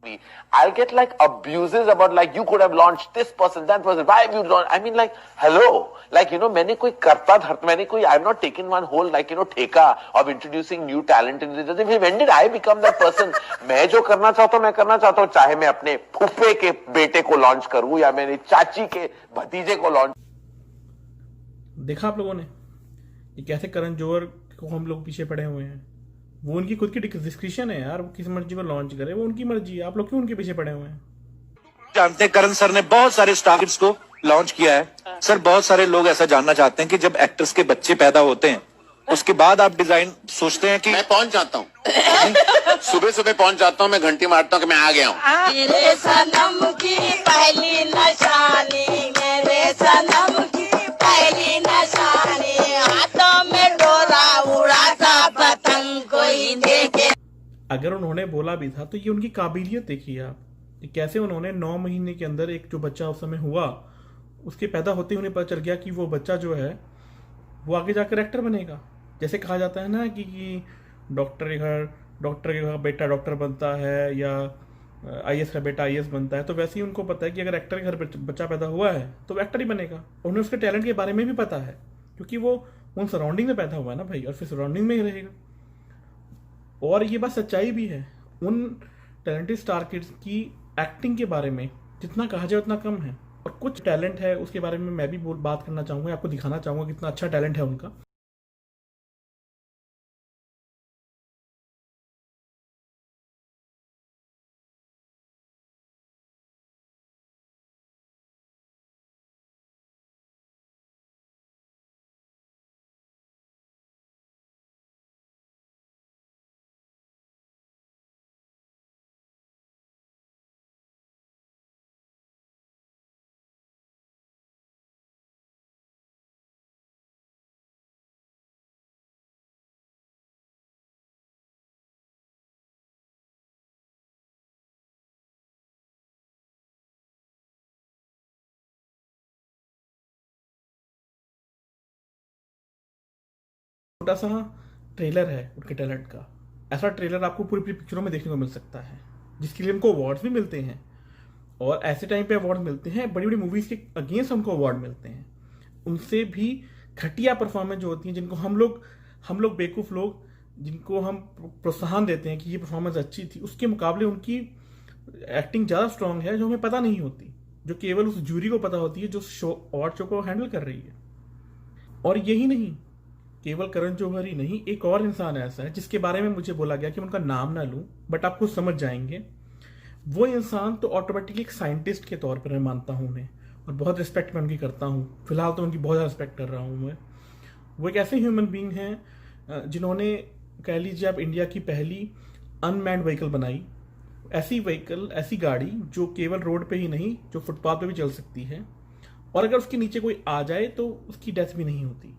I'll get like abuses about like you could have launched this person, that person. Why have you launched? I mean like hello, like मैंने कोई करता धरता मैंने कोई I'm not taking one whole like ठेका of introducing new talent in the industry. When did I become that person? मैं जो करना चाहता हूँ मैं करना चाहता हूँ, चाहे मैं अपने फूफे के बेटे को लॉन्च करूँ या मेरी चाची के भतीजे को लॉन्च। देखा आप लोगों ने ये कैसे करण जौहर को हम लोग पीछे पड़े हुए हैं। वो उनकी खुद की डिस्क्रिप्शन है यार, वो किस मर्जी को लॉन्च करे, वो उनकी मर्जी है। आप लोग क्यों उनके पीछे पड़े हुए हैं? जानते हैं करण सर ने बहुत सारे स्टार्स को लॉन्च किया है। सर बहुत सारे लोग ऐसा जानना चाहते हैं कि जब एक्टर्स के बच्चे पैदा होते हैं उसके बाद आप डिजाइन सोचते हैं कि मैं पहुंच जाता हूँ सुबह सुबह पहुंच जाता हूँ, मैं घंटी मारता हूँ कि मैं आ गया हूँ। मेरे सनम की पहली निशानी, मेरे सनम की पहली निशानी, हाथों में डोरा उड़ाता पतंग कोई देखे। अगर उन्होंने बोला भी था तो ये उनकी काबिलियत देखिए आप, कैसे उन्होंने 9 महीने के अंदर एक जो बच्चा उस समय हुआ उसके पैदा होते ही उन्हें पता चल गया कि वो बच्चा जो है वो आगे जाकर एक्टर बनेगा। जैसे कहा जाता है ना कि डॉक्टर के घर बेटा डॉक्टर बनता है या आईएएस का बेटा आईएएस बनता है, तो वैसे ही उनको पता है कि अगर एक्टर के घर बच्चा पैदा हुआ है तो वो एक्टर ही बनेगा। उन्हें उसके टैलेंट के बारे में भी पता है क्योंकि वो उन सराउंडिंग में पैदा हुआ है ना भाई, और फिर सराउंडिंग में ही रहेगा। और ये बात सच्चाई भी है, उन टैलेंटेड स्टार किड्स की एक्टिंग के बारे में जितना कहा जाए उतना कम है। और कुछ टैलेंट है उसके बारे में मैं भी बात करना चाहूँगा, आपको दिखाना चाहूँगा कितना अच्छा टैलेंट है उनका। छोटा सा ट्रेलर है उनके टैलेंट का, ऐसा ट्रेलर आपको पूरी पूरी पिक्चरों में देखने को मिल सकता है जिसके लिए उनको अवार्ड्स भी मिलते हैं। और ऐसे टाइम पे अवार्ड मिलते हैं, बड़ी बड़ी मूवीज के अगेंस्ट उनको अवार्ड मिलते हैं। उनसे भी घटिया परफॉर्मेंस जो होती है, जिनको हम लोग बेवकूफ लोग जिनको हम प्रोत्साहन देते हैं कि ये परफॉर्मेंस अच्छी थी, उसके मुकाबले उनकी एक्टिंग ज़्यादा स्ट्रांग है जो हमें पता नहीं होती, जो केवल उस जूरी को पता होती है जो अवार्ड शो को हैंडल कर रही है। और यही नहीं, केवल करण जौहर ही नहीं, एक और इंसान ऐसा है जिसके बारे में मुझे बोला गया कि मैं उनका नाम ना लूं, बट आप खुद समझ जाएंगे। वो इंसान तो ऑटोमेटिकली एक साइंटिस्ट के तौर पर मैं मानता हूं उन्हें, और बहुत रिस्पेक्ट मैं उनकी करता हूं। फिलहाल तो उनकी बहुत ज़्यादा रिस्पेक्ट कर रहा हूं मैं। वो एक ऐसे ह्यूमन बीइंग हैं जिन्होंने, कह लीजिए आप, इंडिया की पहली अनमैन्ड व्हीकल बनाई। ऐसी व्हीकल, ऐसी गाड़ी जो केवल रोड पे ही नहीं, जो फुटपाथ पे भी चल सकती है, और अगर उसके नीचे कोई आ जाए तो उसकी डेथ भी नहीं होती,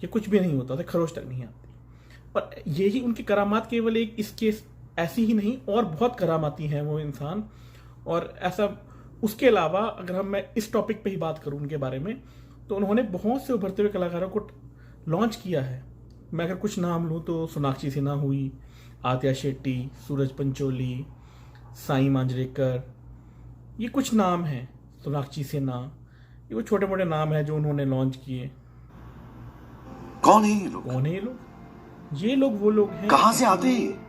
या कुछ भी नहीं होता, तो खरोच तक नहीं आती। और यही उनकी करामात, केवल एक इसके ऐसी ही नहीं और बहुत करामाती हैं वो इंसान। और ऐसा उसके अलावा अगर मैं इस टॉपिक पे ही बात करूं उनके बारे में, तो उन्होंने बहुत से उभरते हुए कलाकारों को लॉन्च किया है। मैं अगर कुछ नाम लूँ तो सोनाक्षी सिन्हा हुई, आतिया शेट्टी, सूरज पंचोली, साई मांजरेकर, ये कुछ नाम हैं। सोनाक्षी सिन्हा, ये वो छोटे मोटे नाम हैं जो उन्होंने लॉन्च किए। कौन है ये लोग? कौन है ये लोग? ये लोग वो लोग हैं, कहां से आते हैं?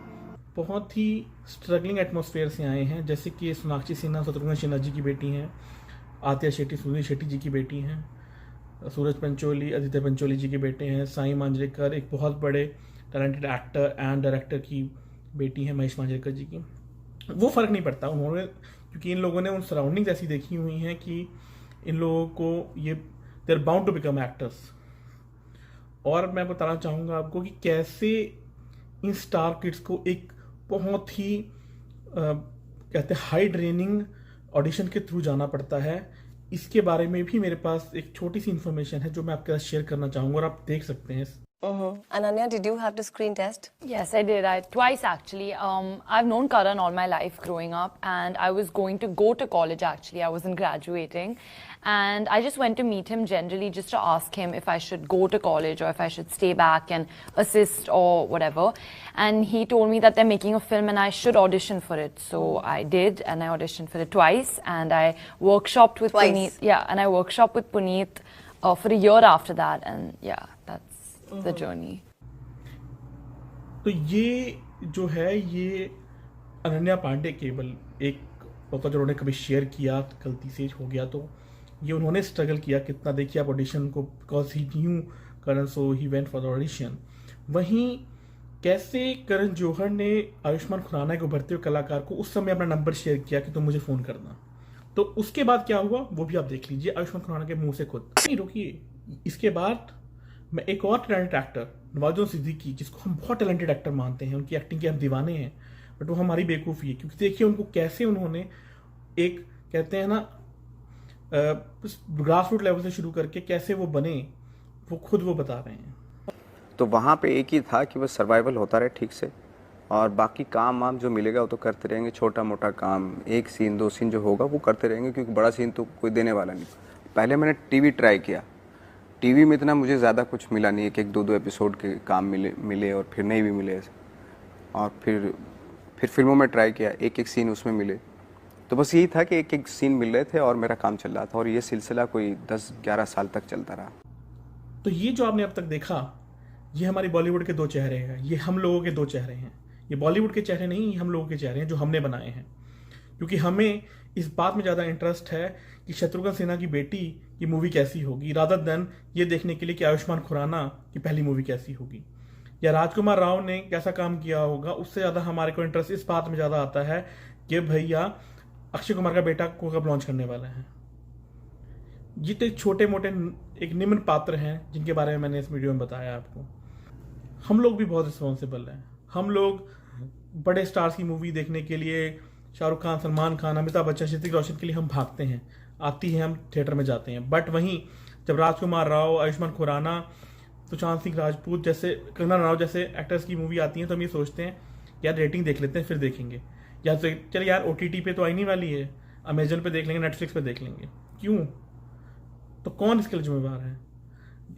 बहुत ही स्ट्रगलिंग एटमॉस्फेयर से आए हैं। जैसे कि सोनाक्षी सिन्हा शत्रुघ्न सिन्हा जी की बेटी हैं, आतिया शेट्टी सुधीर शेट्टी जी की बेटी हैं, सूरज पंचोली आदित्य पंचोली जी के बेटे हैं, साई मांजरेकर एक बहुत बड़े टैलेंटेड एक्टर एंड डायरेक्टर की बेटी हैं, महेश मांजरेकर जी की। वो फ़र्क नहीं पड़ता उन्होंने, क्योंकि इन लोगों ने उन सराउंडिंग्स ऐसी देखी हुई हैं कि इन लोगों को ये they are bound to become actors. और मैं बताना चाहूँगा आपको कि कैसे इन स्टार किड्स को एक बहुत ही कहते हैं हाई ट्रेनिंग ऑडिशन के थ्रू जाना पड़ता है। इसके बारे में भी मेरे पास एक छोटी सी इन्फॉर्मेशन है जो मैं आपके साथ शेयर करना चाहूँगा, और आप देख सकते हैं। Ananya, did you have to screen test? Yes, I did. Twice actually. I've known Karan all my life growing up, and I was going to go to college actually. I wasn't graduating, and I just went to meet him generally just to ask him if I should go to college or if I should stay back and assist or whatever. And he told me that they're making a film and I should audition for it. So I did, and I auditioned for it twice, and I workshopped with Twice? Puneet. Yeah, and I workshopped with Puneet for a year after that, and yeah, that's the journey. तो ये जो है ये अनन्या पांडे केवल एक होता जो उन्होंने कभी शेयर किया, गलती से हो गया, तो ये उन्होंने स्ट्रगल किया कितना, देखिए आप ऑडिशन को, because he new Karan so he went for the audition. वहीं कैसे करण जौहर ने आयुष्मान खुराना को उभरते हुए कलाकार को उस समय अपना नंबर शेयर किया कि तुम मुझे फ़ोन करना, तो उसके बाद क्या हुआ वो भी आप देख लीजिए आयुष्मान खुराना के मुंह से खुद। नहीं रुकिए, इसके बाद मैं एक और टैलेंटेड एक्टर नवाजुद्दीन सिद्दीकी, जिसको हम बहुत टैलेंटेड एक्टर मानते हैं, उनकी एक्टिंग के हम दीवाने हैं, बट वो हमारी बेवकूफ़ी है, क्योंकि देखिए उनको कैसे उन्होंने एक कहते हैं ना ग्रास रूट लेवल से शुरू करके कैसे वो बने, वो खुद वो बता रहे हैं। तो वहाँ पे एक ही था कि बस सर्वाइवल होता रहे ठीक से, और बाकी काम वाम जो मिलेगा वो तो करते रहेंगे, छोटा मोटा काम, एक सीन दो सीन जो होगा वो करते रहेंगे, क्योंकि बड़ा सीन तो कोई देने वाला नहीं। पहले मैंने टीवी ट्राई किया, टीवी में इतना मुझे ज़्यादा कुछ मिला नहीं, एक दो एपिसोड के काम मिले और फिर नहीं भी मिले, और फिर फिल्मों में ट्राई किया, एक सीन उसमें मिले, तो बस यही था कि एक सीन मिल रहे थे और मेरा काम चल रहा था, और ये सिलसिला कोई 10-11 साल तक चलता रहा। तो ये जो आपने अब तक देखा, ये हमारी बॉलीवुड के दो चेहरे हैं, ये हम लोगों के दो चेहरे हैं, ये बॉलीवुड के चेहरे नहीं, ये हम लोगों के चेहरे हैं जो हमने बनाए हैं, क्योंकि हमें इस बात में ज़्यादा इंटरेस्ट है कि शत्रुघ्न सिन्हा की बेटी की मूवी कैसी होगी, रादर देन ये देखने के लिए कि आयुष्मान खुराना की पहली मूवी कैसी होगी या राजकुमार राव ने कैसा काम किया होगा। उससे ज़्यादा हमारे को इंटरेस्ट इस बात में ज़्यादा आता है कि भैया अक्षय कुमार का बेटा को कब लॉन्च करने वाला है। ये तो छोटे मोटे एक निम्न पात्र हैं जिनके बारे में मैंने इस वीडियो में बताया आपको। हम लोग भी बहुत रिस्पॉन्सिबल हैं, हम लोग बड़े स्टार्स की मूवी देखने के लिए, शाहरुख खान, सलमान खान, अमिताभ बच्चन, ऋतिक रोशन के लिए हम भागते हैं, आती है हम थिएटर में जाते हैं, बट वहीं जब राजकुमार राव, आयुष्मान खुराना, सुशांत सिंह राजपूत जैसे, कंगना रनावत जैसे एक्टर्स की मूवी आती है, तो हम ये सोचते हैं यार रेटिंग देख लेते हैं फिर देखेंगे, या तो चल यार OTT पे तो आई नहीं वाली है, अमेजन पे देख लेंगे, नेटफ्लिक्स पे देख लेंगे, क्यों? तो कौन इसके लिए जिम्मेदार है?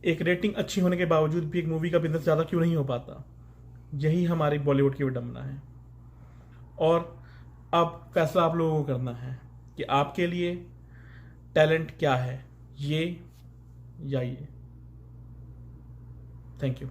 एक रेटिंग अच्छी होने के बावजूद भी एक मूवी का बिजनेस ज़्यादा क्यों नहीं हो पाता? यही हमारी बॉलीवुड की विडंबना है। और अब फैसला आप लोगों को करना है कि आपके लिए टैलेंट क्या है, ये या ये। Thank you.